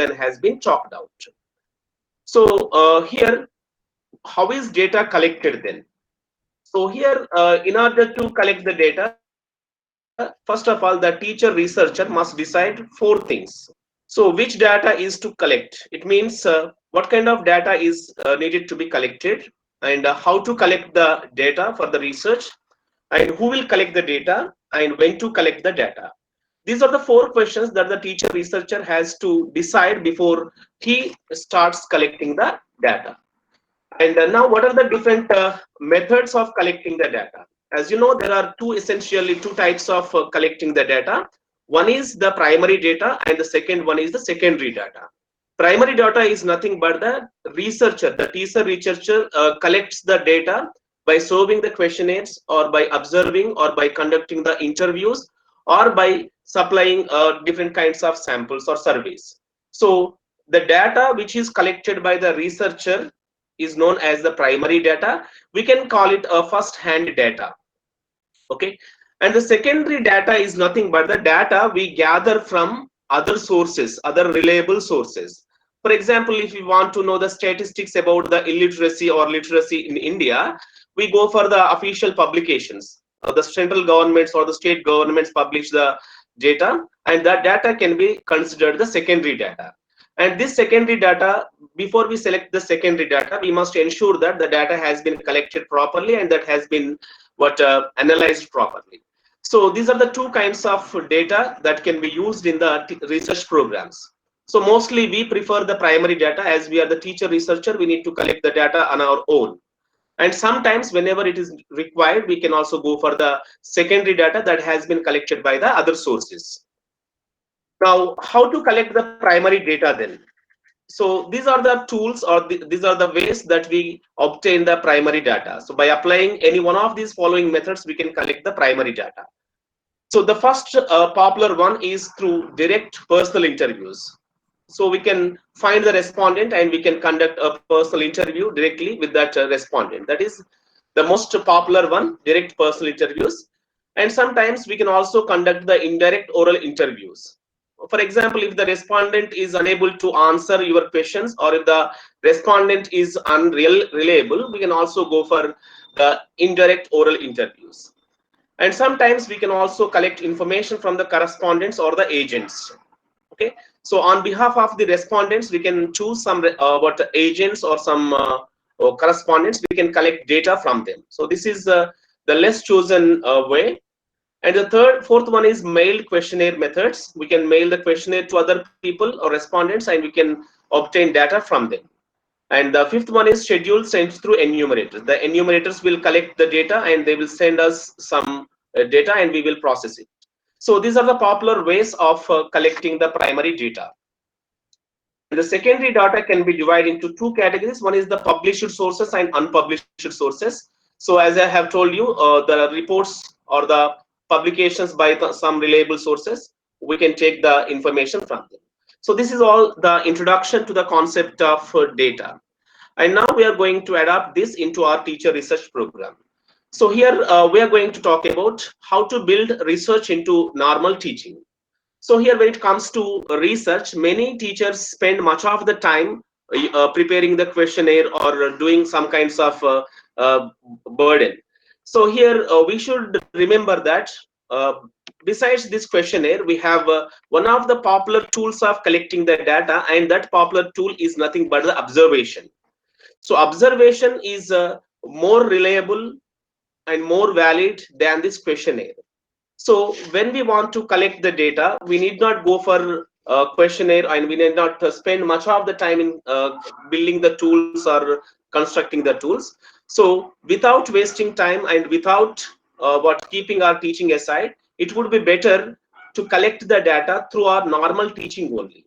then has been chalked out. So here, how is data collected then? So here, in order to collect the data, first of all, the teacher researcher must decide four things. So which data is to collect? It means what kind of data is needed to be collected, and how to collect the data for the research, and who will collect the data, and when to collect the data. These are the four questions that the teacher researcher has to decide before he starts collecting the data. And now, what are the different methods of collecting the data? As you know, there are essentially two types of collecting the data. One is the primary data, and the second one is the secondary data. Primary data is nothing but the researcher, the teacher researcher collects the data by solving the questionnaires, or by observing, or by conducting the interviews, or by supplying different kinds of samples or surveys. So the data which is collected by the researcher is known as the primary data. We can call it a first hand data. Okay, and the secondary data is nothing but the data we gather from other sources, other reliable sources. For example, if we want to know the statistics about the illiteracy or literacy in India, we go for the official publications. The central governments or the state governments publish the data, and that data can be considered the secondary data. And this secondary data, before we select the secondary data, we must ensure that the data has been collected properly and that has been analyzed properly. So these are the two kinds of data that can be used in the research programs. So mostly we prefer the primary data. As we are the teacher researcher, we need to collect the data on our own. And sometimes whenever it is required, we can also go for the secondary data that has been collected by the other sources. Now, how to collect the primary data then? So these are the tools, or these are the ways that we obtain the primary data. So by applying any one of these following methods, we can collect the primary data. So the first popular one is through direct personal interviews. So we can find the respondent and we can conduct a personal interview directly with that respondent. That is the most popular one, direct personal interviews. And sometimes we can also conduct the indirect oral interviews. For example, if the respondent is unable to answer your questions, or if the respondent is unreliable, we can also go for the indirect oral interviews. And sometimes we can also collect information from the correspondents or the agents. Okay, so on behalf of the respondents, we can choose some what agents or some or correspondents. We can collect data from them. So this is the less chosen way. And the fourth one is mailed questionnaire methods. We can mail the questionnaire to other people or respondents, and we can obtain data from them. And the fifth one is scheduled sent through enumerators. The enumerators will collect the data and they will send us some data, and we will process it. So these are the popular ways of collecting the primary data. And the secondary data can be divided into two categories. One is the published sources and unpublished sources. So as I have told you, the reports or the publications by some reliable sources, we can take the information from them. So this is all the introduction to the concept of data. And now we are going to adapt this into our teacher research program. So here we are going to talk about how to build research into normal teaching. So here, when it comes to research, many teachers spend much of the time preparing the questionnaire or doing some kinds of burden. So here we should remember that besides this questionnaire, we have one of the popular tools of collecting the data, and that popular tool is nothing but the observation. So observation is more reliable and more valid than this questionnaire. So when we want to collect the data, we need not go for a questionnaire, and we need not spend much of the time in building the tools or constructing the tools. So without wasting time and without keeping our teaching aside, it would be better to collect the data through our normal teaching only.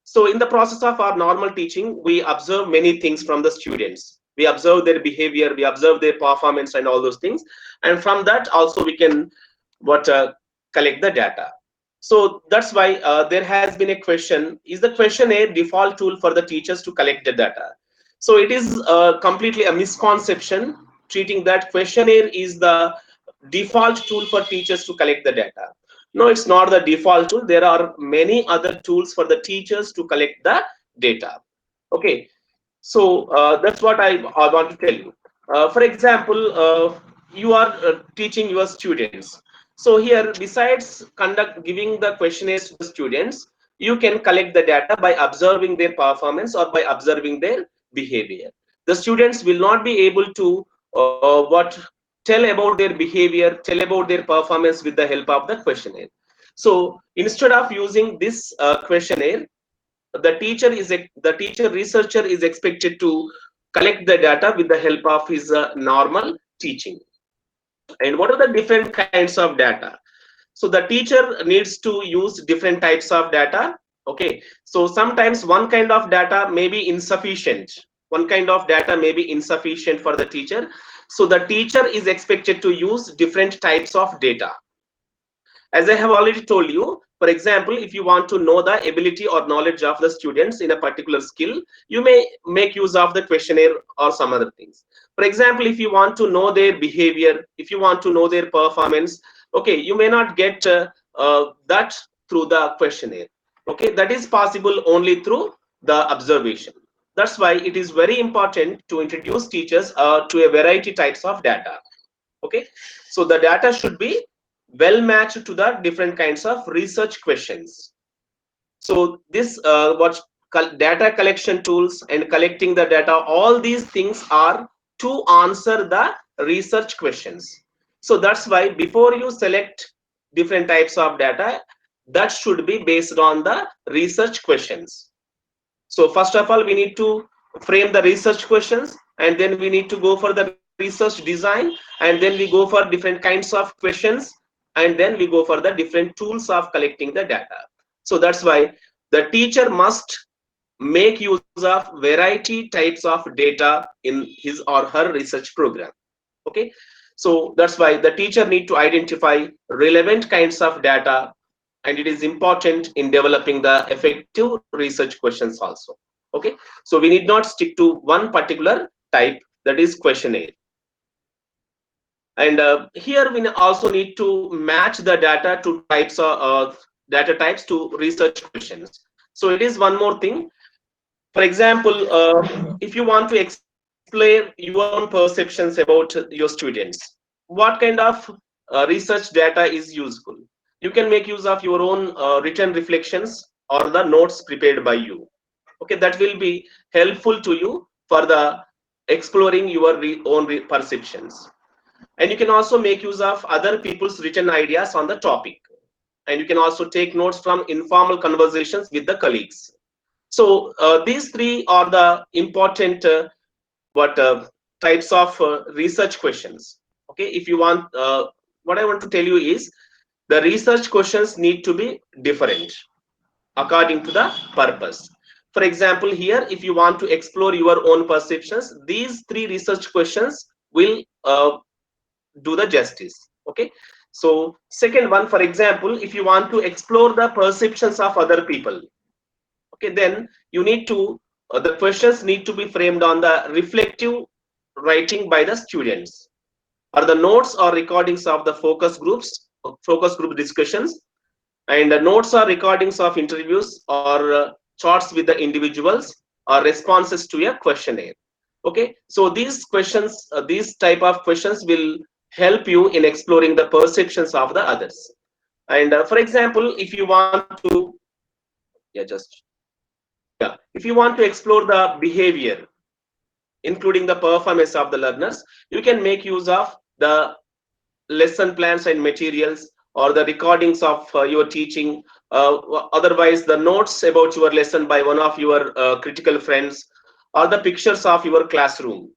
So in the process of our normal teaching, we observe many things from the students. We observe their behavior, we observe their performance and all those things. And from that also we can collect the data. So that's why there has been a question: is the questionnaire default tool for the teachers to collect the data? So it is completely a misconception, treating that questionnaire is the default tool for teachers to collect the data. No, it's not the default tool. There are many other tools for the teachers to collect the data. Okay, so that's what I want to tell you. For example, you are teaching your students. So here, besides giving the questionnaires to the students, you can collect the data by observing their performance or by observing their behavior. The students will not be able to tell about their behavior, tell about their performance with the help of the questionnaire. So instead of using this questionnaire, the teacher researcher is expected to collect the data with the help of his normal teaching. And what are the different kinds of data? So the teacher needs to use different types of data. Okay, so sometimes one kind of data may be insufficient. One kind of data may be insufficient for the teacher, so the teacher is expected to use different types of data. As I have already told you, for example, if you want to know the ability or knowledge of the students in a particular skill, you may make use of the questionnaire or some other things. For example, if you want to know their behavior, if you want to know their performance, okay, you may not get that through the questionnaire. Okay, that is possible only through the observation. That's why it is very important to introduce teachers to a variety types of data. Okay, so the data should be well matched to the different kinds of research questions. So this what data collection tools and collecting the data, all these things are to answer the research questions. So that's why before you select different types of data, that should be based on the research questions. So first of all, we need to frame the research questions, and then we need to go for the research design, and then we go for different kinds of questions, and then we go for the different tools of collecting the data. So that's why the teacher must make use of variety types of data in his or her research program. Okay, so that's why the teacher need to identify relevant kinds of data, and it is important in developing the effective research questions also. Okay, so we need not stick to one particular type, that is questionnaire. And here we also need to match the data to types of data types to research questions. So it is one more thing. For example, if you want to explain your own perceptions about your students, what kind of research data is useful? You can make use of your own written reflections or the notes prepared by you. Okay, that will be helpful to you for the exploring your own perceptions. And you can also make use of other people's written ideas on the topic. And you can also take notes from informal conversations with the colleagues. So these three are the important what types of research questions. Okay, if you want, what I want to tell you is the research questions need to be different according to the purpose. For example, here, if you want to explore your own perceptions, these three research questions will do the justice. Okay, so second one, for example, if you want to explore the perceptions of other people, okay, then you need to the questions need to be framed on the reflective writing by the students, or the notes or recordings of the focus group discussions, and the notes or recordings of interviews or charts with the individuals, or responses to a questionnaire. Okay, so these questions, these type of questions will help you in exploring the perceptions of the others. And for example, if you want to, yeah, just, yeah, if you want to explore the behavior, including the performance of the learners, you can make use of the lesson plans and materials, or the recordings of your teaching, otherwise the notes about your lesson by one of your critical friends, or the pictures of your classroom.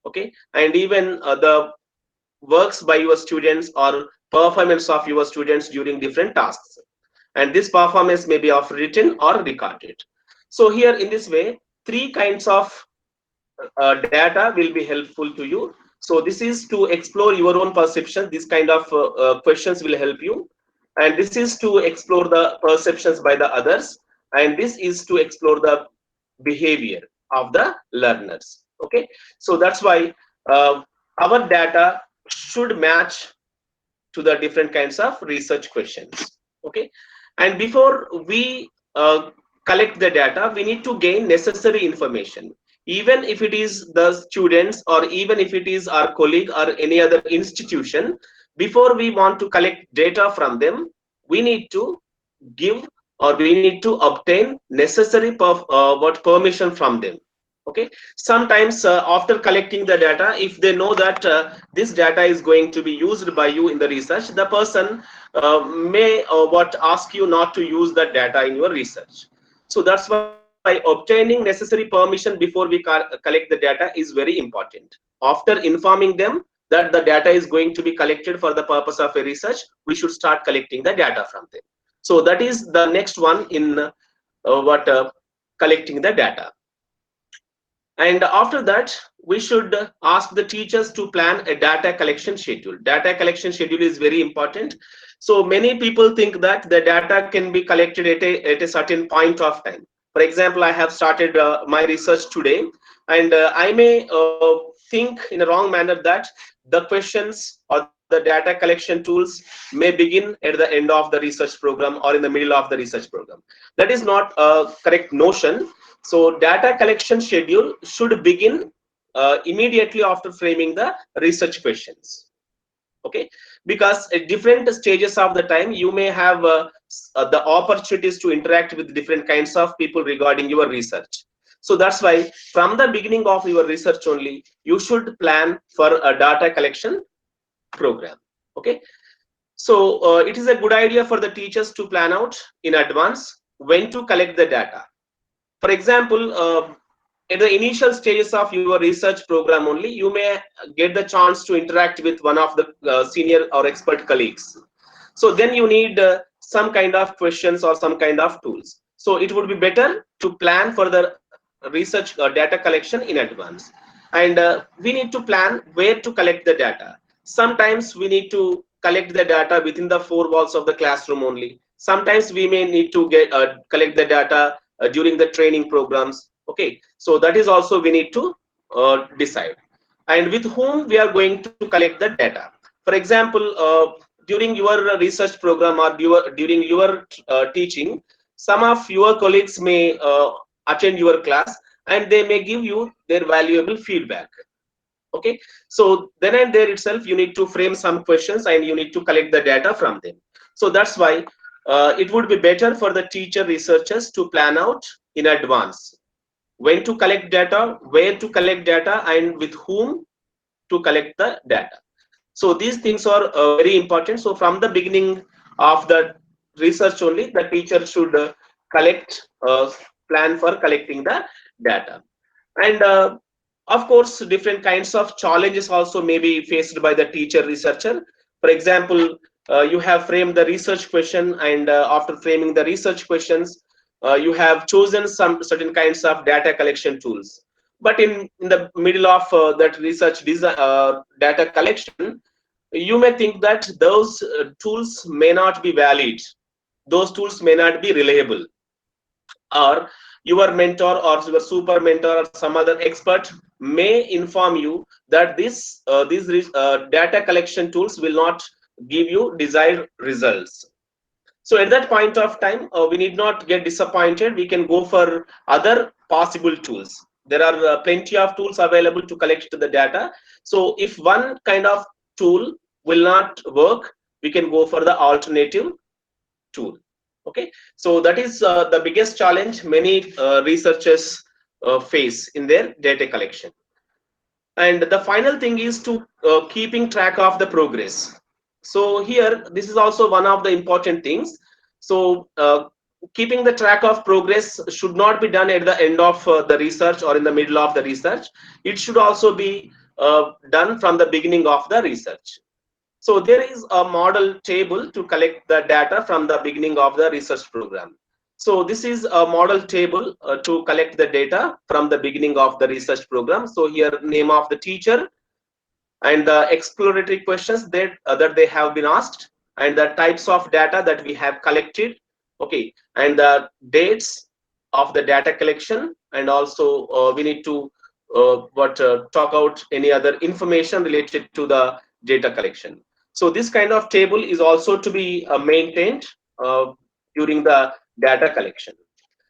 Okay, and even the works by your students or performance of your students during different tasks, and this performance may be of written or recorded. So here in this way, three kinds of data will be helpful to you. So this is to explore your own perception. This kind of questions will help you, and this is to explore the perceptions by the others, and this is to explore the behavior of the learners. Okay, so that's why our data should match to the different kinds of research questions. Okay, and before we collect the data, we need to gain necessary information. Even if it is the students, or even if it is our colleague or any other institution, before we want to collect data from them, we need to give, or we need to obtain necessary permission from them. Okay, sometimes after collecting the data, if they know that this data is going to be used by you in the research, the person may what ask you not to use that data in your research. So that's why obtaining necessary permission before we collect the data is very important. After informing them that the data is going to be collected for the purpose of a research, we should start collecting the data from them. So that is the next one in what collecting the data. And after that, we should ask the teachers to plan a data collection schedule. Data collection schedule is very important. So many people think that the data can be collected at a certain point of time. For example, I have started my research today, and I may think in a wrong manner that the questions or the data collection tools may begin at the end of the research program or in the middle of the research program. That is not a correct notion. So data collection schedule should begin immediately after framing the research questions. Okay, because at different stages of the time, you may have the opportunities to interact with different kinds of people regarding your research. So that's why from the beginning of your research only, you should plan for a data collection program. Okay, so it is a good idea for the teachers to plan out in advance when to collect the data. For example, at the initial stages of your research program only, you may get the chance to interact with one of the senior or expert colleagues. So then you need some kind of questions or some kind of tools. So it would be better to plan for the research data collection in advance. And we need to plan where to collect the data. Sometimes we need to collect the data within the four walls of the classroom only. Sometimes we may need to get collect the data during the training programs. Okay, so that is also we need to decide, and with whom we are going to collect the data. For example, during your research program or during your teaching, some of your colleagues may attend your class, and they may give you their valuable feedback. Okay, so then and there itself you need to frame some questions and you need to collect the data from them. So that's why it would be better for the teacher researchers to plan out in advance when to collect data, where to collect data, and with whom to collect the data. So these things are very important. So from the beginning of the research only, the teacher should collect plan for collecting the data. And of course, different kinds of challenges also may be faced by the teacher researcher. For example, you have framed the research question, and after framing the research questions, you have chosen some certain kinds of data collection tools. But in the middle of that research data collection, you may think that those tools may not be valid, those tools may not be reliable, or your mentor or your super mentor or some other expert may inform you that these data collection tools will not give you desired results. So at that point of time, we need not get disappointed. We can go for other possible tools. There are plenty of tools available to collect the data. So if one kind of tool will not work, we can go for the alternative tool. Okay, so that is the biggest challenge many researchers face in their data collection. And the final thing is to keeping track of the progress. So here, this is also one of the important things. So keeping the track of progress should not be done at the end of the research or in the middle of the research. It should also be done from the beginning of the research. So there is a model table to collect the data from the beginning of the research program. So this is a model table to collect the data from the beginning of the research program. So here, name of the teacher and the exploratory questions that they have been asked, and the types of data that we have collected. Okay, and the dates of the data collection, and also we need to talk out any other information related to the data collection. So this kind of table is also to be maintained during the data collection.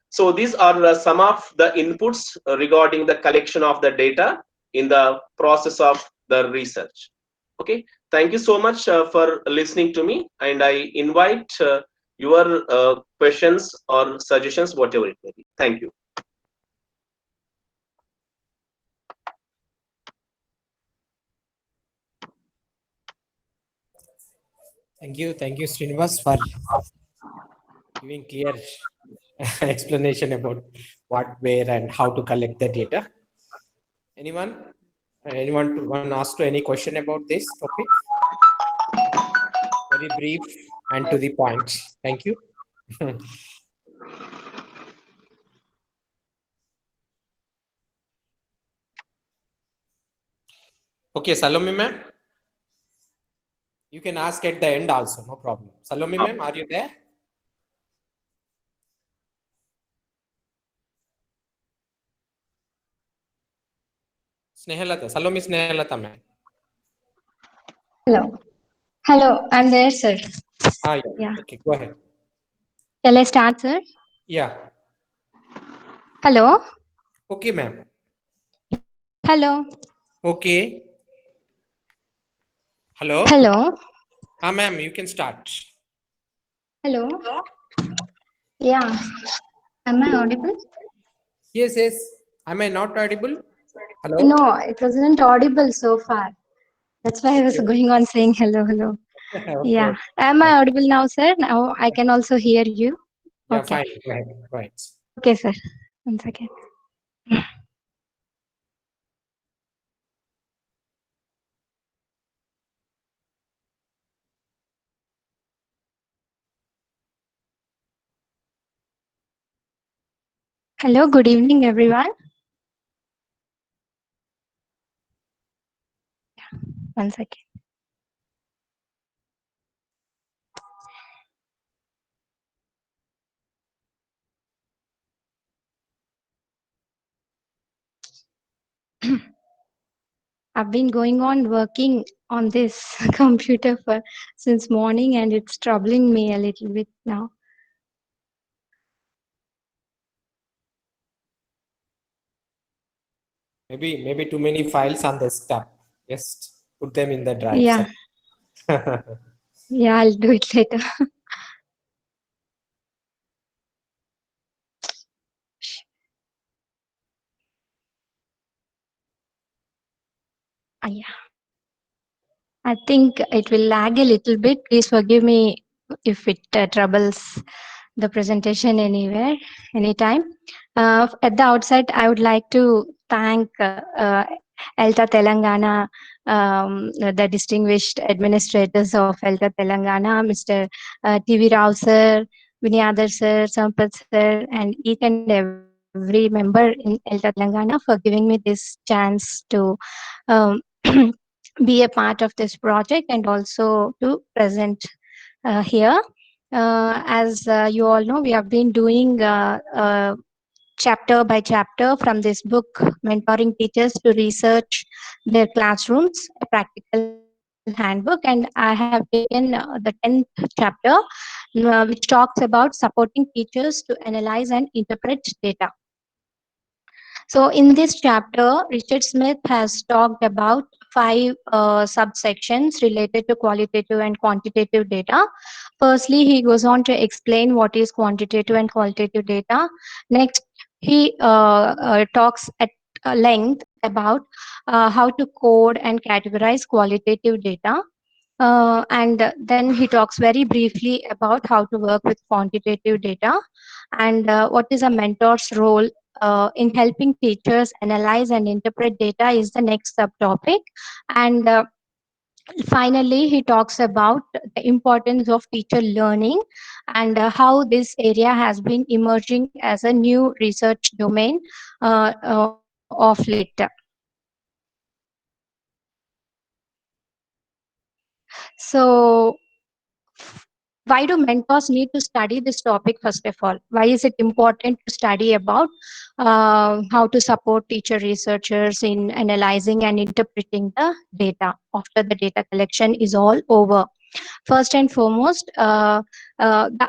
So these are some of the inputs regarding the collection of the data in the process of the research. Okay, thank you so much for listening to me, and I invite your questions or suggestions, whatever it may be. Thank you. Thank you, Srinivas, for giving clear explanation about what, where, and how to collect the data. Anyone? Anyone want to ask to any question about this topic? Very brief and to the point. Thank you. Okay, Salome ma'am. You can ask at the end also, no problem. Salome ma'am, are you there? Snehalata, Salome Snehalata ma'am. Hello. Hello, I'm there, sir. Ah, yeah. Yeah. Okay, go ahead. Shall I start, sir? Yeah. Hello. Okay, ma'am. Hello. Okay. Hello. Hello. Ah, ma'am, you can start. Hello. Yeah. Am I audible? Yes, yes. Am I not audible? Hello. No, it wasn't audible so far. That's why I was Okay. going on saying hello, hello. Okay. Yeah. Am I audible now, sir? Now I can also hear you. Yeah, Okay. fine. Go ahead. Go ahead. Okay, sir. 1 second. Hello, good evening, everyone. 1 second. I've been going on working on this computer for since morning, and it's troubling me a little bit now. Maybe too many files on the desktop. Just put them in the drive. Yeah, yeah, I'll do it later. Yeah, I think it will lag a little bit. Please forgive me if it troubles the presentation anywhere, anytime. At the outset, I would like to thank ELTA Telangana, the distinguished administrators of ELTA Telangana, Mr. TV Rao sir, Vinyadar sir, Sampath sir, and each and every member in ELTA Telangana for giving me this chance to um, be a part of this project and also to present here. As you all know, we have been doing chapter by chapter from this book, Mentoring Teachers to Research Their Classrooms, a practical handbook. And I have taken the 10th chapter, which talks about supporting teachers to analyze and interpret data. So, in this chapter, Richard Smith has talked about five subsections related to qualitative and quantitative data. Firstly, he goes on to explain what is quantitative and qualitative data. Next, he talks at length about how to code and categorize qualitative data. And then he talks very briefly about how to work with quantitative data and what is a mentor's role in helping teachers analyze and interpret data is the next subtopic. And finally, he talks about the importance of teacher learning and how this area has been emerging as a new research domain of late. So, why do mentors need to study this topic first of all? Why is it important to study about how to support teacher researchers in analyzing and interpreting the data after the data collection is all over? First and foremost, the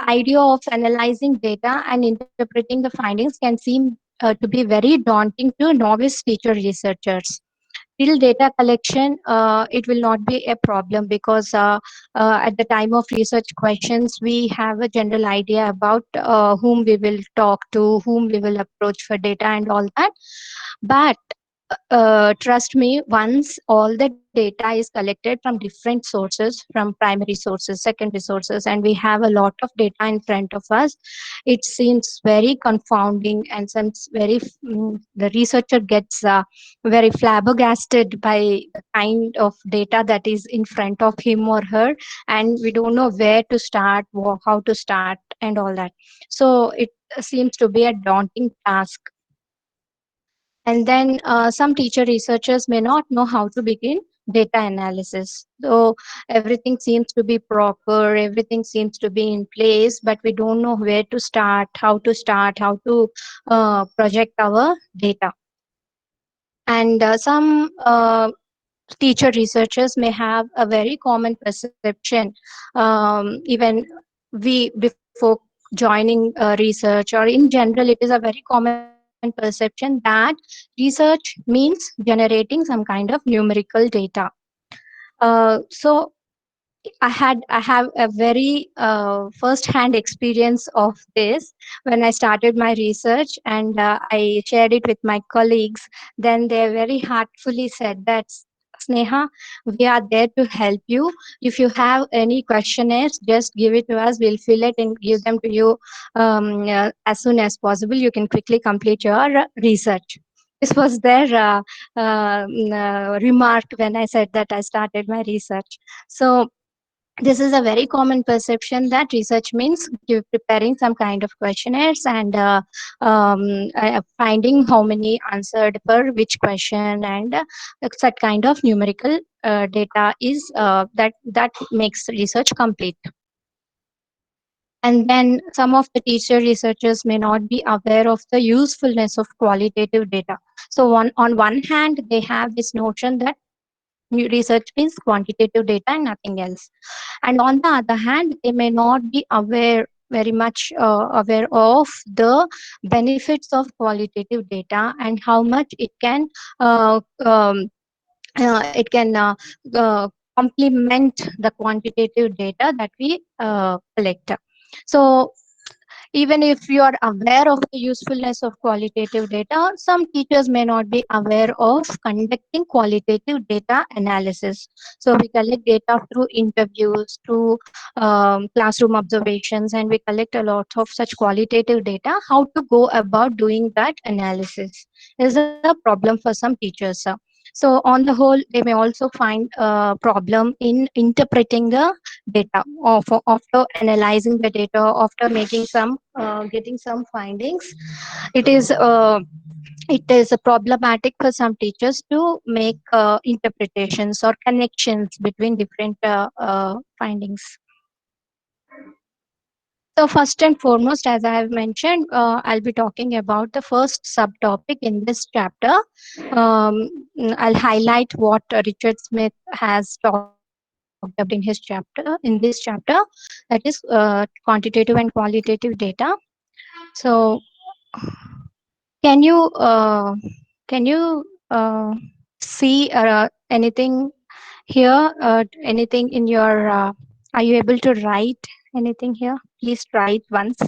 idea of analyzing data and interpreting the findings can seem to be very daunting to novice teacher researchers. Till data collection, it will not be a problem because at the time of research questions, we have a general idea about whom we will talk to, whom we will approach for data and all that. But trust me, once all the data is collected from different sources, from primary sources, secondary sources, and we have a lot of data in front of us, it seems very confounding and seems very, the researcher gets very flabbergasted by the kind of data that is in front of him or her, and we don't know where to start, how to start, and all that. So it seems to be a daunting task. And then some teacher researchers may not know how to begin data analysis. So everything seems to be proper, everything seems to be in place, but we don't know where to start, how to project our data. And some teacher researchers may have a very common perception, even we before joining research, or in general it is a very common perception that research means generating some kind of numerical data. So I have a very first hand experience of this when I started my research, and I shared it with my colleagues. Then they very heartfully said that, Sneha, we are there to help you. If you have any questionnaires, just give it to us. We'll fill it and give them to you as soon as possible. You can quickly complete your research. This was their remark when I said that I started my research. So this is a very common perception that research means preparing some kind of questionnaires and finding how many answered per which question, and such kind of numerical data is that makes research complete. And then some of the teacher researchers may not be aware of the usefulness of qualitative data. So on one hand, they have this notion that research means quantitative data and nothing else, and on the other hand, they may not be aware, very much aware of the benefits of qualitative data and how much uh, um, it can complement the quantitative data that we collect. So even if you are aware of the usefulness of qualitative data, some teachers may not be aware of conducting qualitative data analysis. So we collect data through interviews, through classroom observations, and we collect a lot of such qualitative data. How to go about doing that analysis is a problem for some teachers. So on the whole, they may also find a problem in interpreting the data of, after analyzing the data, after making some getting some findings. It is problematic for some teachers to make interpretations or connections between different findings. So first and foremost, as I have mentioned, I'll be talking about the first subtopic in this chapter. I'll highlight what Richard Smith has talked about in this chapter, that is quantitative and qualitative data. So can you can you see anything here? Anything in your? Are you able to write anything here? Please try it once.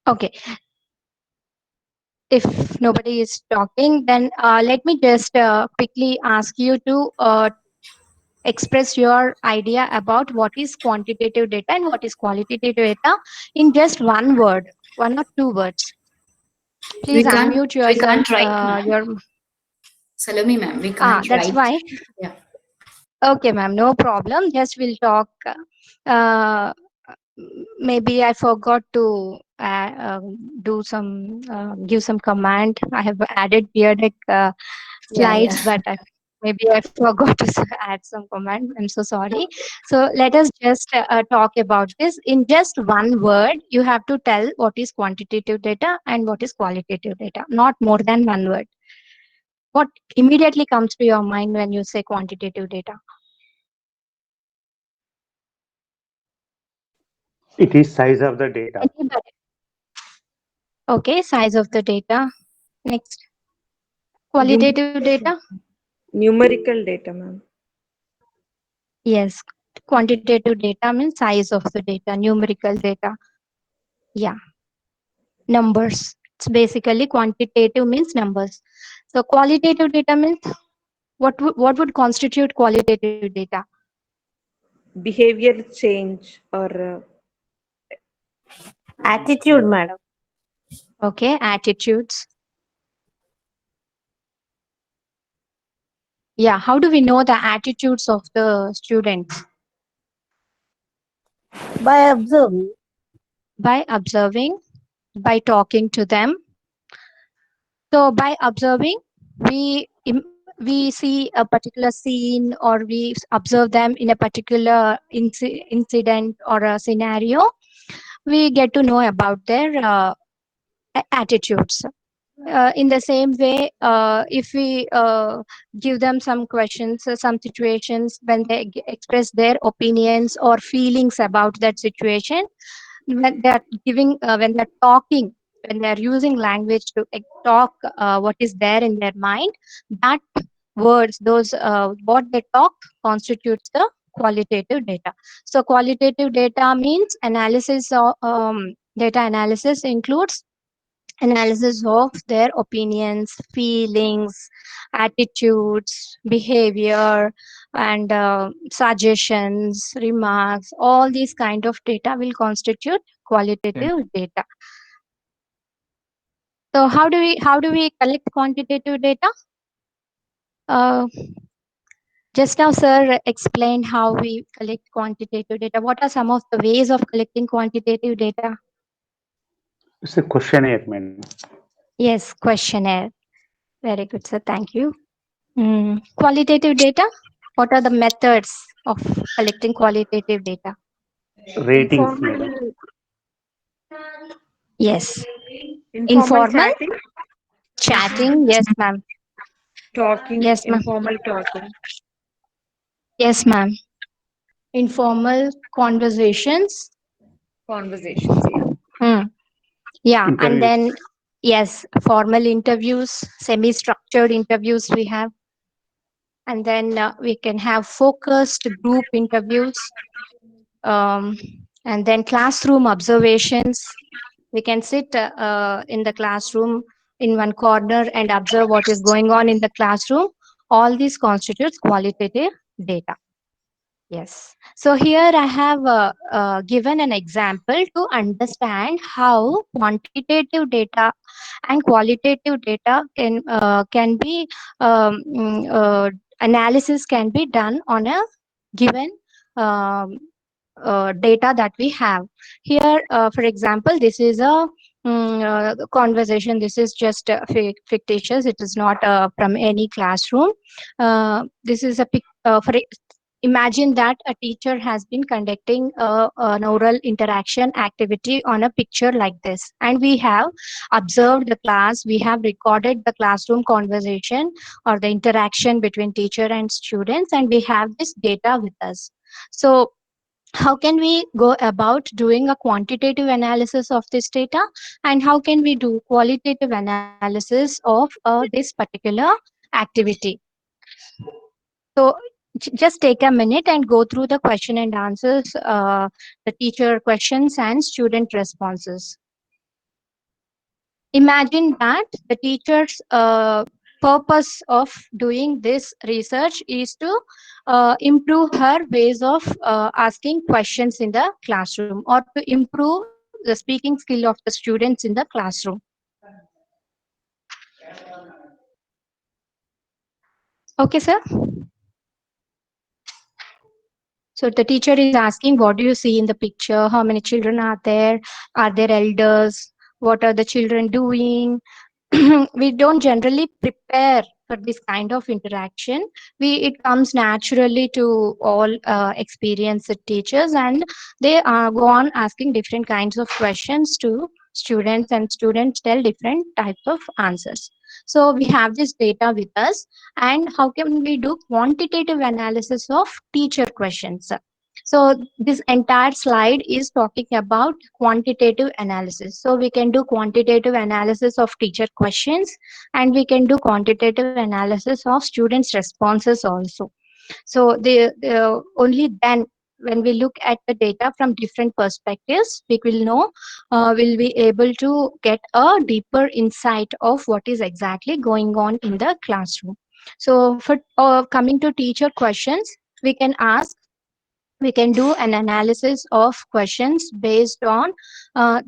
Okay. If nobody is talking, then let me just quickly ask you to express your idea about what is quantitative data and what is qualitative data in just one word, one or two words. Please unmute We yourself. can't write, ma'am. Your Salome, ma'am, we can't that's write. why. Yeah. Okay, ma'am, no problem. Just we'll talk. Uh, Maybe I forgot to do some give some command. I have added periodic Yeah, slides, yeah. but maybe I forgot to add some command. I'm so sorry. So let us just talk about this in just one word. You have to tell what is quantitative data and what is qualitative data, not more than one word. What immediately comes to your mind when you say quantitative data? It is size of the data. Anybody? Okay, size of the data. Next, qualitative data. Numerical data, ma'am. Yes, quantitative data means size of the data, numerical data. Yeah, numbers. It's basically quantitative means numbers. So qualitative data means what would constitute qualitative data? Behavior change or Attitude, madam. Okay, attitudes. Yeah, how do we know the attitudes of the students? By observing. By observing, by talking to them. So by observing, we see a particular scene or we observe them in a particular incident or a scenario. We get to know about their attitudes. In the same way, if we give them some questions, some situations when they express their opinions or feelings about that situation, when they're giving, when they're talking, when they're using language to talk what is there in their mind, that words, those what they talk constitutes the qualitative data. So qualitative data means analysis of data analysis includes analysis of their opinions, feelings, attitudes, behavior, and suggestions, remarks. All these kind of data will constitute qualitative data. So how do we collect quantitative data? Uh, just now, sir explained how we collect quantitative data. What are some of the ways of collecting quantitative data? It's a questionnaire, madam. Yes, questionnaire. Very good, sir. Thank you. Qualitative data. What are the methods of collecting qualitative data? Ratings, madam. informal Yes. informal Informal chatting, chatting. Yes, ma'am. talking, Yes, ma'am. informal talking, Yes, ma'am. Informal conversations. conversations. Yeah. Hmm. Yeah, and Interviews. then yes, formal interviews, semi-structured interviews we have, and then we can have focused group interviews, um, and then classroom observations. We can sit in the classroom in one corner and observe what is going on in the classroom. All these constitutes qualitative data. Yes. So here I have given an example to understand how quantitative data and qualitative data can be analysis can be done on a given um, data that we have. Here, for example, this is a conversation. This is just fictitious. It is not from any classroom. This is a imagine that a teacher has been conducting an oral interaction activity on a picture like this, and we have observed the class. We have recorded the classroom conversation or the interaction between teacher and students, and we have this data with us. So how can we go about doing a quantitative analysis of this data, and how can we do qualitative analysis of this particular activity? So just take a minute and go through the question and answers, the teacher questions and student responses. Imagine that the teacher's purpose of doing this research is to improve her ways of asking questions in the classroom, or to improve the speaking skill of the students in the classroom. Okay, sir. So the teacher is asking, what do you see in the picture? How many children are there? Are there elders? What are the children doing? We don't generally prepare for this kind of interaction. It comes naturally to all experienced teachers, and they go on asking different kinds of questions to students, and students tell different types of answers. So we have this data with us, and how can we do quantitative analysis of teacher questions? So this entire slide is talking about quantitative analysis. So we can do quantitative analysis of teacher questions, and we can do quantitative analysis of students' responses also. So the only then when we look at the data from different perspectives, we will know, will be able to get a deeper insight of what is exactly going on in the classroom. So for coming to teacher questions, we can ask, we can do an analysis of questions based on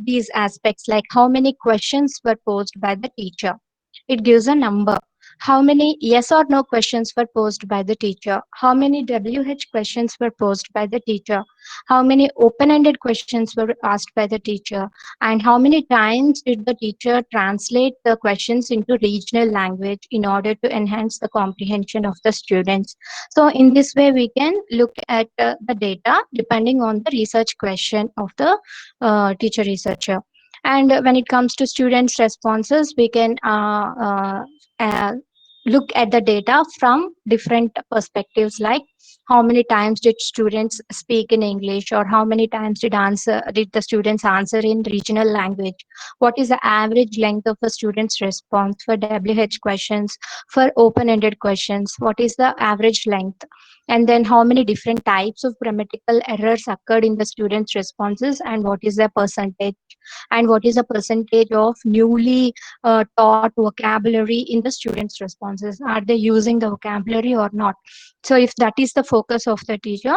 these aspects, like how many questions were posed by the teacher. It gives a number. How many yes or no questions were posed by the teacher? How many WH questions were posed by the teacher? How many open-ended questions were asked by the teacher? And how many times did the teacher translate the questions into regional language in order to enhance the comprehension of the students? So in this way, we can look at the data depending on the research question of the teacher researcher. And when it comes to students' responses, we can uh, look at the data from different perspectives, like how many times did students speak in English, or how many times did the students answer in regional language? What is the average length of a student's response for WH questions? For open-ended questions, what is the average length? And then how many different types of grammatical errors occurred in the students' responses, and what is the percentage? And what is the percentage of newly taught vocabulary in the students' responses? Are they using the vocabulary or not? So if that is the focus of the teacher,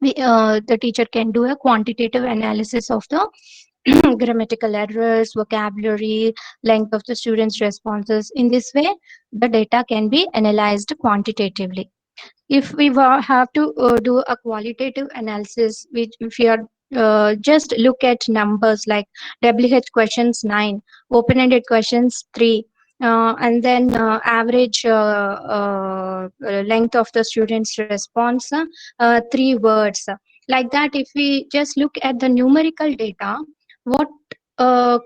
the teacher can do a quantitative analysis of the grammatical errors, vocabulary, length of the students' responses. In this way, the data can be analyzed quantitatively. If we have to do a qualitative analysis, which if you are just look at numbers like WH questions 9, open-ended questions 3, and then average length of the student's response 3 words. Like that, if we just look at the numerical data, what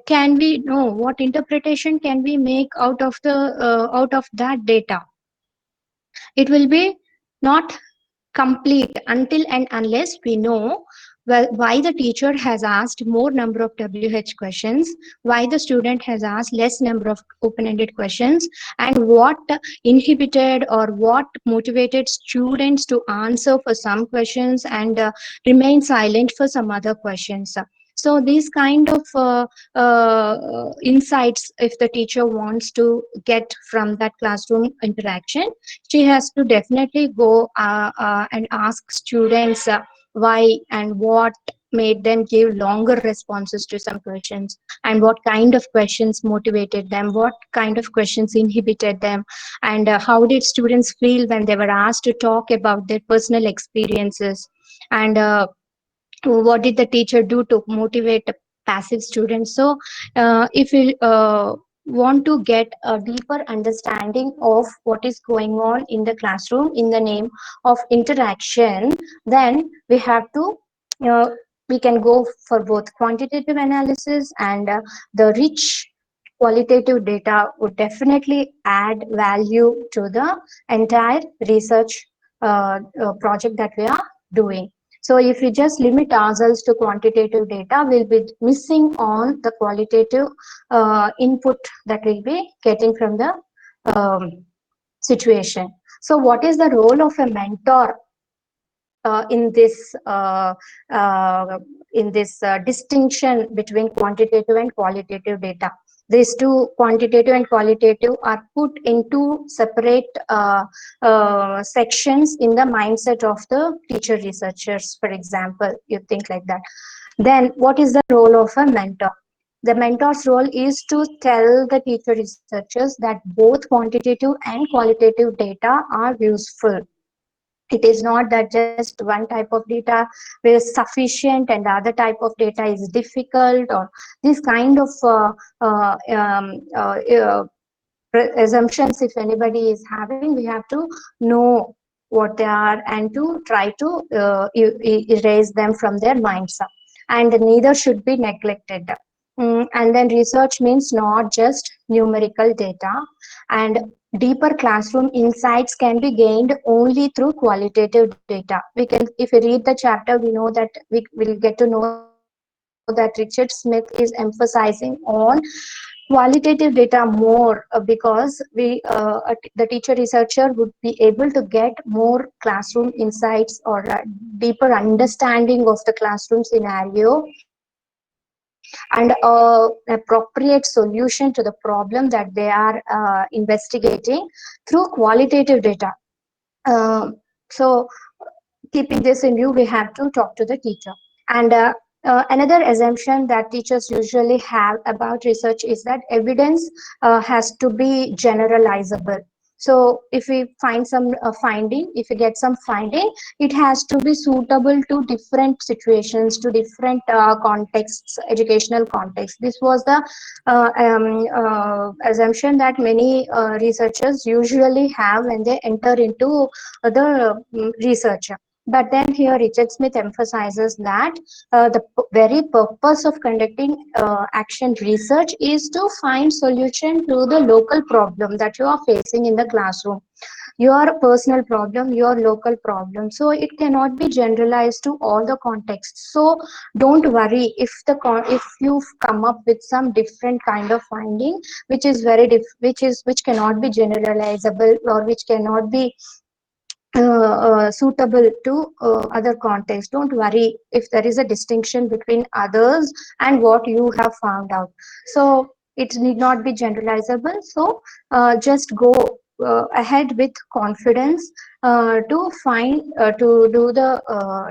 can we know? What interpretation can we make out of that data? It will be not complete until and unless we know, well, why the teacher has asked more number of WH questions, why the student has asked less number of open-ended questions, and what inhibited or what motivated students to answer for some questions and remain silent for some other questions. So these kind of insights, if the teacher wants to get from that classroom interaction, she has to definitely go and ask students why and what made them give longer responses to some questions, and what kind of questions motivated them, what kind of questions inhibited them, and how did students feel when they were asked to talk about their personal experiences, and what did the teacher do to motivate passive students. So if we want to get a deeper understanding of what is going on in the classroom in the name of interaction, then we have to we can go for both quantitative analysis, and the rich qualitative data would definitely add value to the entire research project that we are doing. So if we just limit ourselves to quantitative data, we'll be missing on the qualitative input that we'll be getting from the situation. So what is the role of a mentor in this distinction between quantitative and qualitative data? These two, quantitative and qualitative, are put into separate sections in the mindset of the teacher researchers, for example. You think like that. Then what is the role of a mentor? The mentor's role is to tell the teacher researchers that both quantitative and qualitative data are useful. It is not that just one type of data is sufficient and the other type of data is difficult, or this kind of assumptions, if anybody is having, we have to know what they are and to try to erase them from their minds. And neither should be neglected. And then research means not just numerical data, and deeper classroom insights can be gained only through qualitative data. We can, if we read the chapter, we know that we will get to know that Richard Smith is emphasizing on qualitative data more, because the teacher researcher would be able to get more classroom insights or a deeper understanding of the classroom scenario, and appropriate solution to the problem that they are investigating through qualitative data. So keeping this in view, we have to talk to the teacher. And another assumption that teachers usually have about research is that evidence has to be generalizable. So if we find some finding, if we get some finding, it has to be suitable to different situations, to different contexts, educational contexts. This was the assumption that many researchers usually have when they enter into the research. But then here Richard Smith emphasizes that the very purpose of conducting action research is to find solution to the local problem that you are facing in the classroom, your personal problem, your local problem. So it cannot be generalized to all the contexts. So don't worry if if you come up with some different kind of finding which is which cannot be generalizable, or which cannot be suitable to other contexts. Don't worry if there is a distinction between others and what you have found out. So it need not be generalizable. So just go ahead with confidence to do the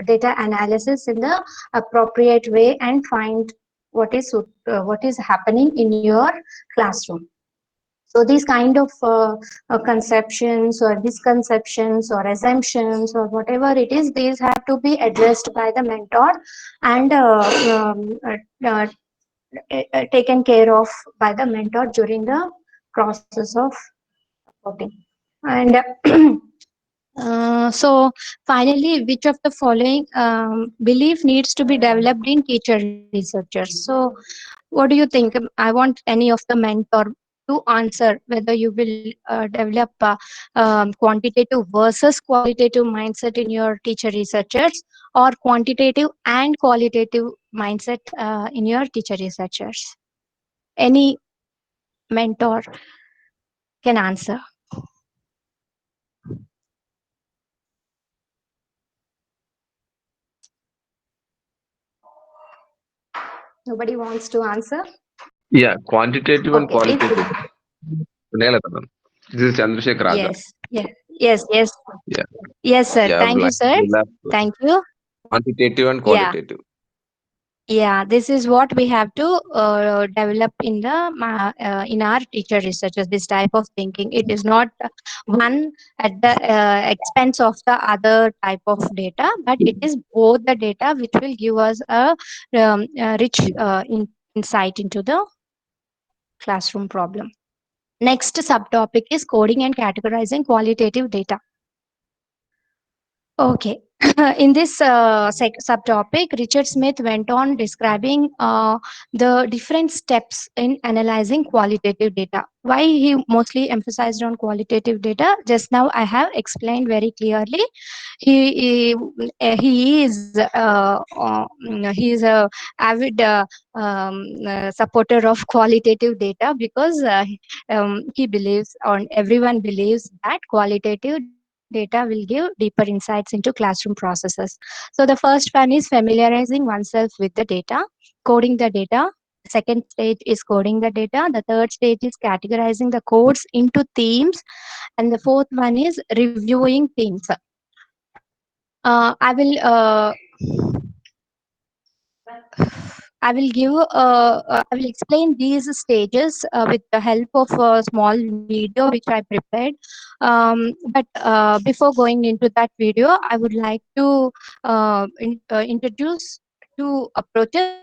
data analysis in the appropriate way and find what is happening in your classroom. So these kind of conceptions or misconceptions or assumptions or whatever it is, these have to be addressed by the mentor and taken care of by the mentor during the process of voting. And so finally, which of the following belief needs to be developed in teacher researchers? So what do you think? I want any of the mentor to answer whether you will develop quantitative versus qualitative mindset in your teacher researchers, or quantitative and qualitative mindset in your teacher researchers. Any mentor can answer. Nobody wants to answer? Yeah, quantitative and Okay. qualitative. This is Chandrasekhar Raja. Yes. Yeah, Yes, sir. yeah, I would Thank you, like sir. to elaborate. Thank you. Quantitative and Yeah. qualitative. Yeah, this is what we have to develop in the in our teacher researchers. This type of thinking. It is not one at the expense of the other type of data, but it is both the data which will give us a rich insight into the classroom problem. Next subtopic is coding and categorizing qualitative data. Okay. In this subtopic, Richard Smith went on describing the different steps in analyzing qualitative data. Why he mostly emphasized on qualitative data? Just now I have explained very clearly. He is a avid supporter of qualitative data, because he believes, or everyone believes, that qualitative data will give deeper insights into classroom processes. So the first one is familiarizing oneself with the data, coding the data. Second stage is coding the data. The third stage is categorizing the codes into themes. And the fourth one is reviewing themes. I will explain these stages with the help of a small video which I prepared. But before going into that video, I would like to introduce two approaches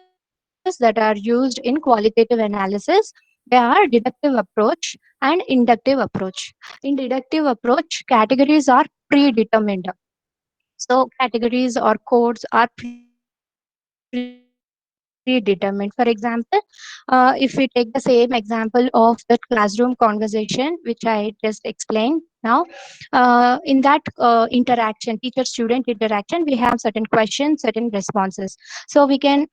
that are used in qualitative analysis. They are deductive approach and inductive approach. In deductive approach, categories are predetermined. So categories or codes are predetermined. predetermined. For example, if we take the same example of the classroom conversation, which I just explained now, in that interaction, teacher-student interaction, we have certain questions, certain responses. So before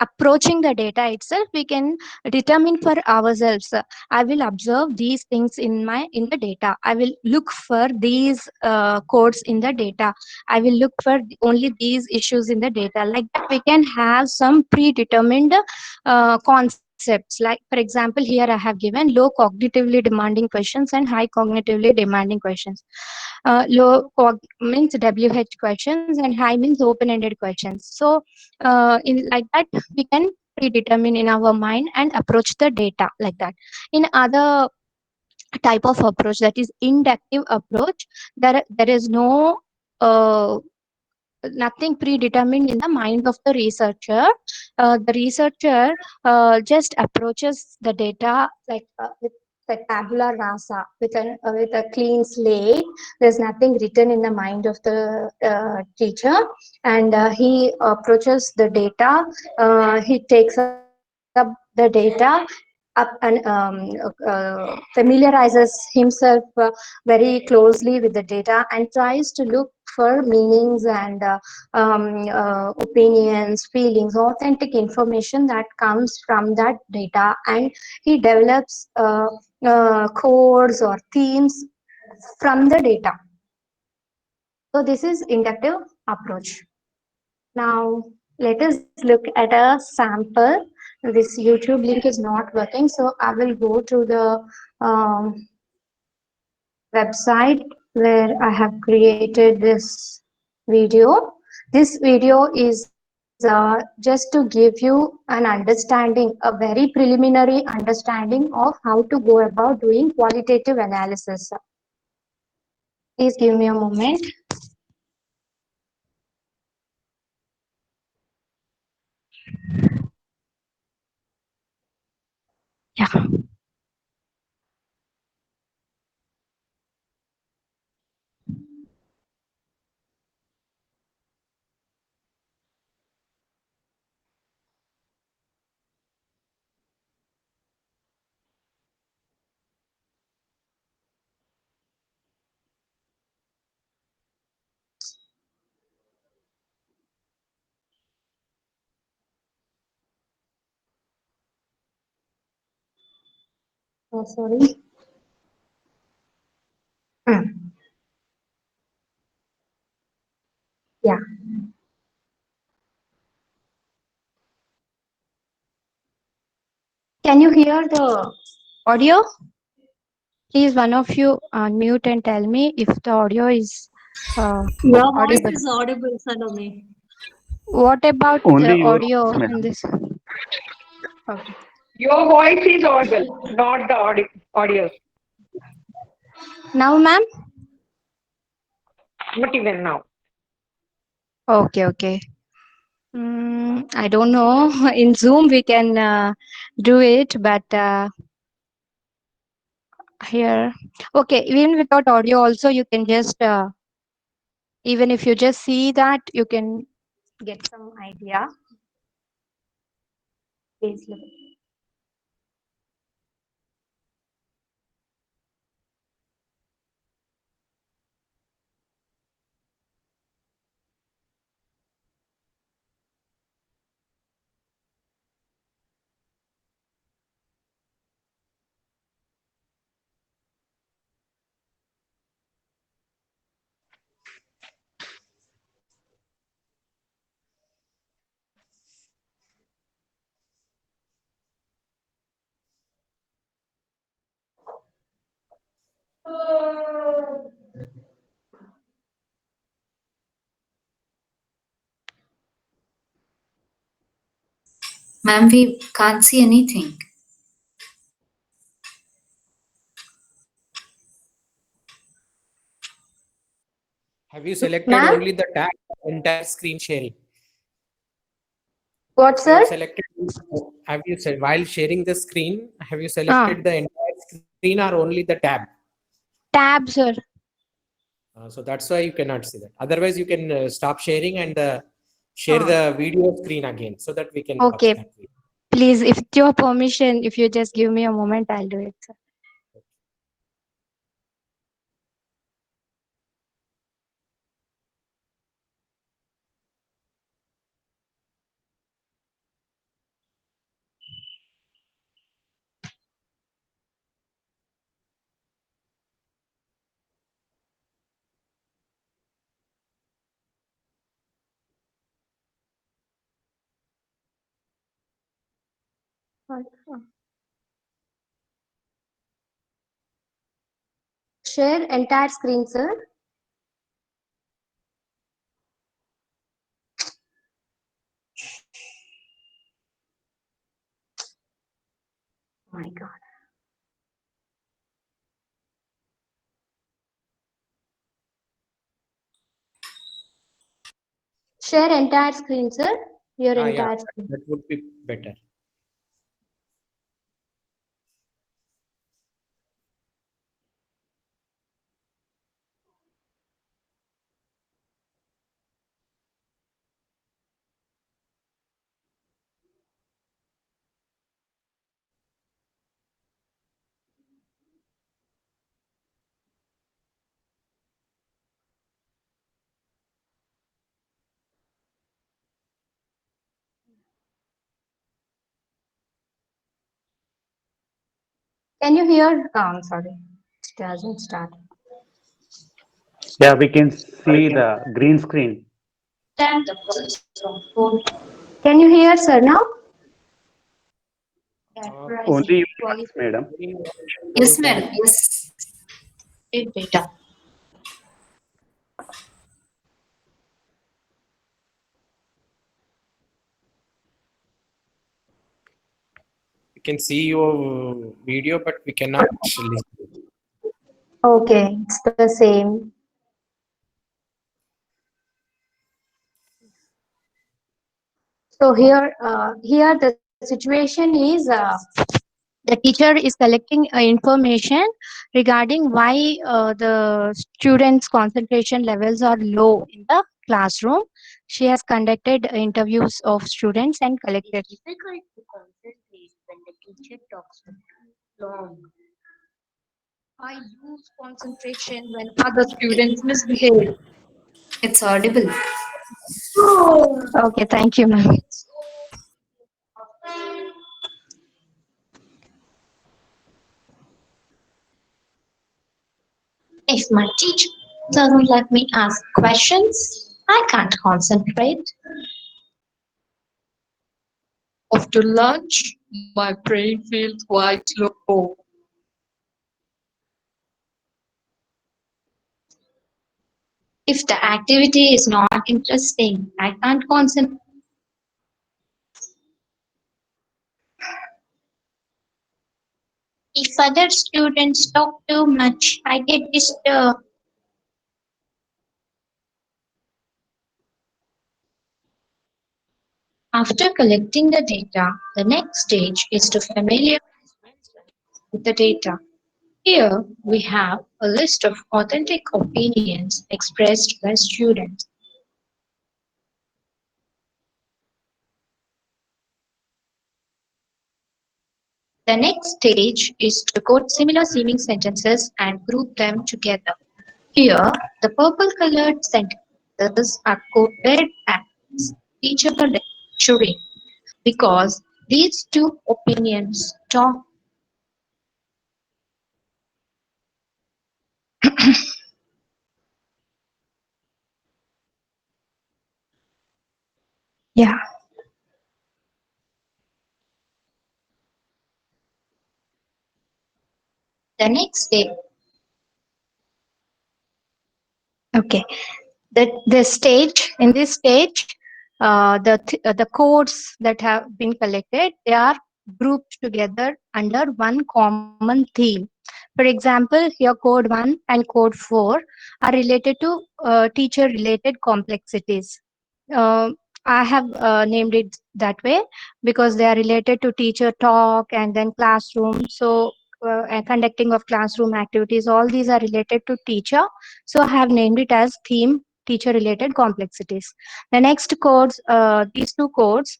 approaching the data itself, we can determine for ourselves, I will observe these things in the data, I will look for these codes in the data, I will look for only these issues in the data. Like that, we can have some predetermined concepts. Like, for example, here I have given low cognitively demanding questions and high cognitively demanding questions. Means WH questions and high means open-ended questions. So in like that, we can predetermine in our mind and approach the data like that. In other type of approach, that is inductive approach, there is no nothing predetermined in the mind of the researcher. The researcher just approaches the data like with the tabula rasa, with a clean slate. There's nothing written in the mind of the teacher, and he approaches the data. He takes up the data up and familiarizes himself very closely with the data and tries to look for meanings and opinions, feelings, authentic information that comes from that data, and he develops codes or themes from the data. So this is inductive approach. Now let us look at a sample. This YouTube link is not working, so I will go to the website where I have created this video. This video is just to give you an understanding, a very preliminary understanding of how to go about doing qualitative analysis. Please give me a moment. Yeah. Oh, sorry. Yeah. Can you hear the audio? Please, one of you unmute and tell me if the audio is Your voice audible. is audible, Salome. What about Only the your audio voice, in madam. this? Okay. Your voice is audible, not the audio. Now, ma'am? Not even now. Okay, okay. I don't know. In Zoom, we can do it, but here, okay, even without audio, also, you can just, even if you just see that, you can get some idea. Please look. Ma'am, we can't see anything. Have you selected Ma'am? only the tab, entire screen sharing? What, You have sir? selected, have you said while sharing the screen, have you selected the entire screen or only the tab? Tab, sir. So that's why you cannot see that. Otherwise, you can stop sharing and share the video screen again so that we can watch Okay. that video. Please, if with your permission, if you just give me a moment, I'll do it, sir. Share entire screen, sir. Oh my God. Share entire screen, sir. Your Yeah, entire screen. that would be better. Can you hear? Oh, I'm sorry. It doesn't start. Yeah, we can see the green screen. Can you hear, sir, now? Only you, madam. Yes, madam. Yes. Data. We can see your video, but we cannot listen. Okay, it's the same. So here the situation is the teacher is collecting information regarding why the students' concentration levels are low in the classroom. She has conducted interviews of students and collected. It's difficult to concentrate when the teacher talks for too long. I lose concentration when other students misbehave. It's audible. Okay, thank you, ma'am. If my teacher doesn't let me ask questions, I can't concentrate. After lunch, my brain feels quite low. If the activity is not interesting, I can't concentrate. If other students talk too much, I get disturbed. After collecting the data, the next stage is to familiarize with the data. Here we have a list of authentic opinions expressed by students. The next stage is to quote similar seeming sentences and group them together. Here, the purple colored sentences are quoted as teacher lecturing because these two opinions talk. Yeah. The next day. Okay. The stage in this stage, the codes that have been collected, they are grouped together under one common theme. For example, here code 1 and code 4 are related to teacher related complexities. I have named it that way because they are related to teacher talk and then classroom. So conducting of classroom activities, all these are related to teacher. So I have named it as theme teacher related complexities. The next codes, these two codes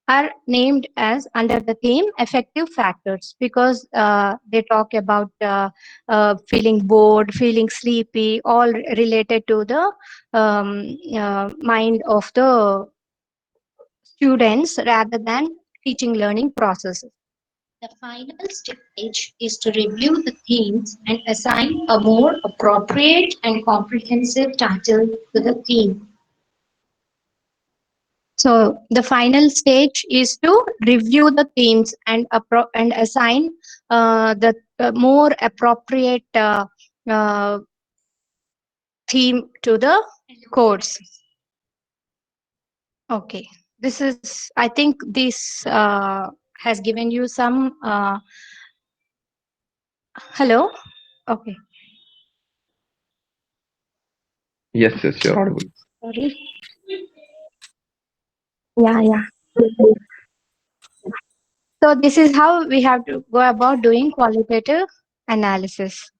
are named as under the theme effective factors, because they talk about feeling bored, feeling sleepy, all related to the mind of the students rather than teaching learning processes. The final stage is to review the themes and assign a more appropriate and comprehensive title to the theme. So the final stage is to review the themes and assign the more appropriate uh, theme to the course. Okay, this is, I think this has given you some, hello? Okay, Yes, yes, you're audible. sorry. Yeah. So this is how we have to go about doing qualitative analysis.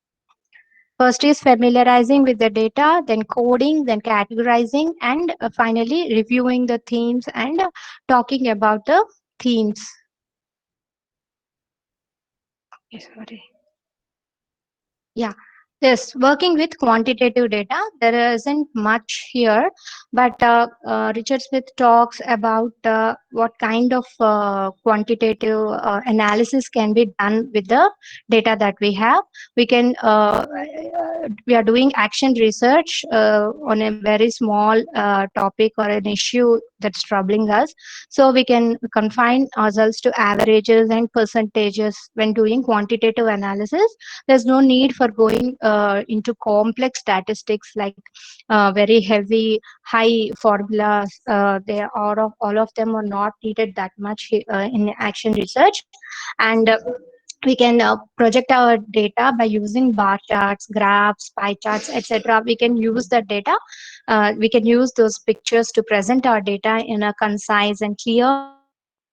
First is familiarizing with the data, then coding, then categorizing, and finally reviewing the themes and talking about the themes. Okay, sorry. Yeah. Yes, working with quantitative data, there isn't much here, but Richard Smith talks about what kind of quantitative analysis can be done with the data that we have. We are doing action research on a very small topic or an issue that's troubling us. So we can confine ourselves to averages and percentages when doing quantitative analysis. There's no need for going into complex statistics like very heavy high formulas. They are all of them are not needed that much in action research. And we can project our data by using bar charts, graphs, pie charts, etc. We can use the data, we can use those pictures to present our data in a concise and clear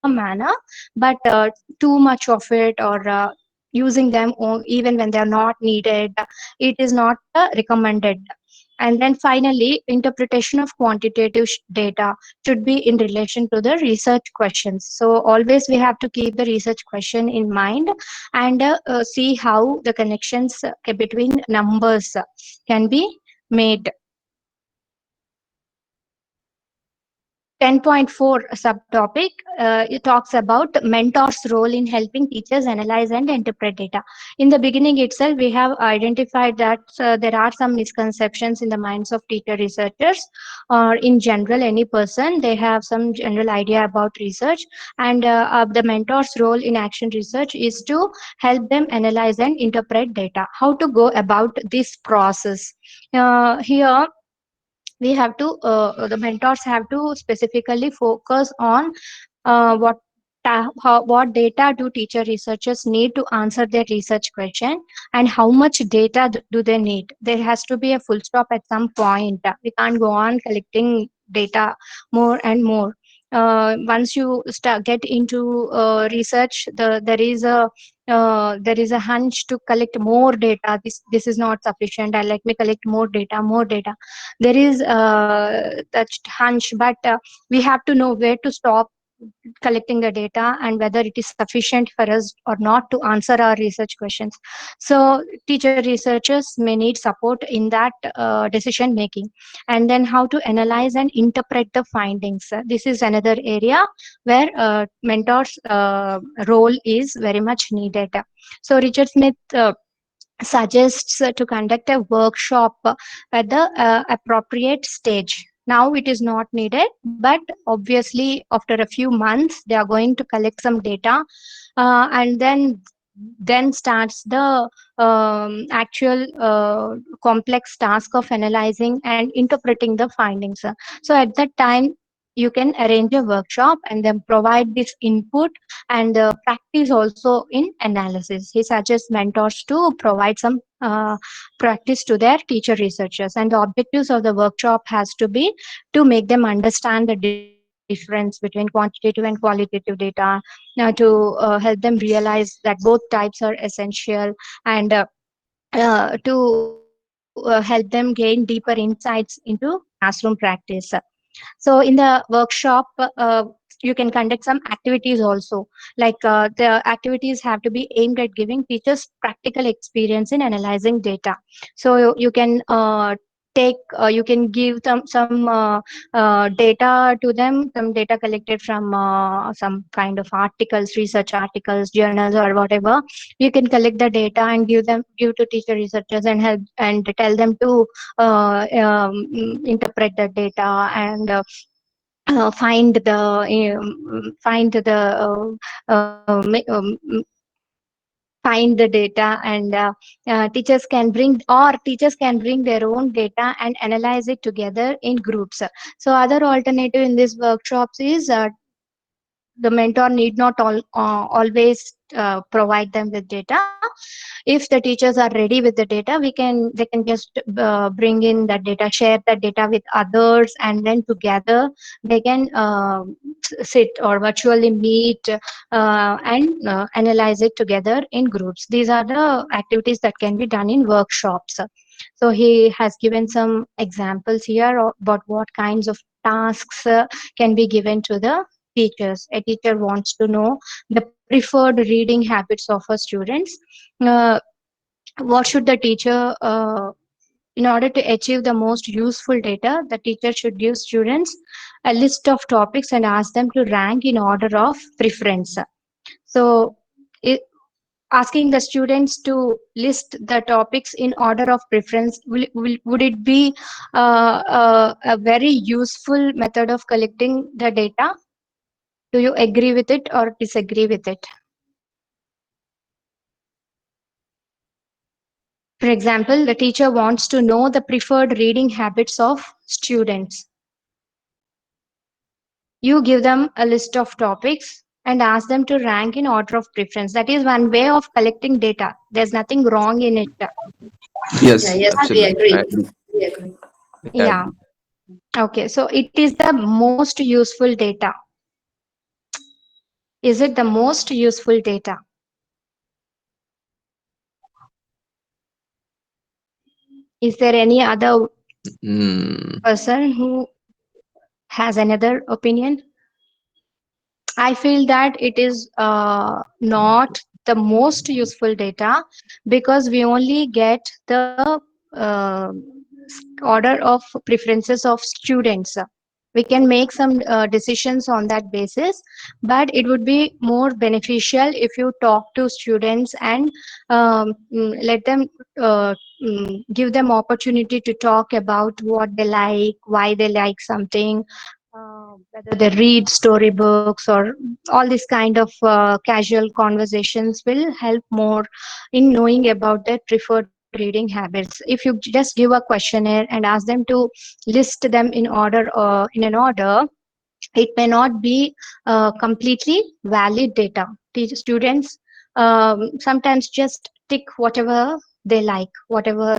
manner, but too much of it or using them even when they are not needed, it is not recommended. And then finally, interpretation of quantitative data should be in relation to the research questions. So always we have to keep the research question in mind and see how the connections between numbers can be made. 10.4 subtopic, it talks about mentors' role in helping teachers analyze and interpret data. In the beginning itself, we have identified that there are some misconceptions in the minds of teacher researchers, or in general, any person. They have some general idea about research, and the mentor's role in action research is to help them analyze and interpret data. How to go about this process? Here, we have to the mentors have to specifically focus on what data do teacher researchers need to answer their research question, and how much data do they need. There has to be a full stop at some point. We can't go on collecting data more and more. Once you get into research, there is a hunch to collect more data. This is not sufficient, and let me collect more data. There is that hunch, but we have to know where to stop collecting the data and whether it is sufficient for us or not to answer our research questions. So teacher researchers may need support in that decision making. And then how to analyze and interpret the findings. This is another area where mentors role is very much needed. So Richard Smith suggests to conduct a workshop at the appropriate stage. Now it is not needed, but obviously after a few months they are going to collect some data, and then starts the actual complex task of analyzing and interpreting the findings. So at that time you can arrange a workshop and then provide this input and practice also in analysis. He suggests mentors to provide some practice to their teacher researchers, and the objectives of the workshop has to be to make them understand the different difference between quantitative and qualitative data, to help them realize that both types are essential, and to help them gain deeper insights into classroom practice. So in the workshop, you can conduct some activities also. Like the activities have to be aimed at giving teachers practical experience in analyzing data. So you can you can give them some data to them, some data collected from some kind of articles, research articles, journals, or whatever. You can collect the data and give to teacher researchers, and help and tell them to interpret the data, and find the data, and teachers can bring their own data and analyze it together in groups. So other alternative in these workshops is the mentor need not always provide them with data. If the teachers are ready with the data, they can just bring in that data, share that data with others, and then together they can sit or virtually meet and analyze it together in groups. These are the activities that can be done in workshops. So he has given some examples here about what kinds of tasks can be given to the teachers. A teacher wants to know the preferred reading habits of her students. Uh, what should the teacher, in order to achieve the most useful data, the teacher should give students a list of topics and ask them to rank in order of preference. So, asking the students to list the topics in order of preference, would it be a very useful method of collecting the data? Do you agree with it or disagree with it? For example, the teacher wants to know the preferred reading habits of students. You give them a list of topics and ask them to rank in order of preference. That is one way of collecting data. There's nothing wrong in it. Yeah, Yes, yes, we absolutely. agree. I agree. We agree. Yeah. Okay. So it is the most useful data. Is it the most useful data? Is there any other Mm, person who has another opinion? I feel that it is not the most useful data, because we only get the order of preferences of students. We can make some decisions on that basis, but it would be more beneficial if you talk to students and let them give them opportunity to talk about what they like, why they like something, whether they read storybooks, or all this kind of casual conversations will help more in knowing about their preferred reading habits. If you just give a questionnaire and ask them to list them in order, in an order, it may not be completely valid data. Students sometimes just tick whatever they like, whatever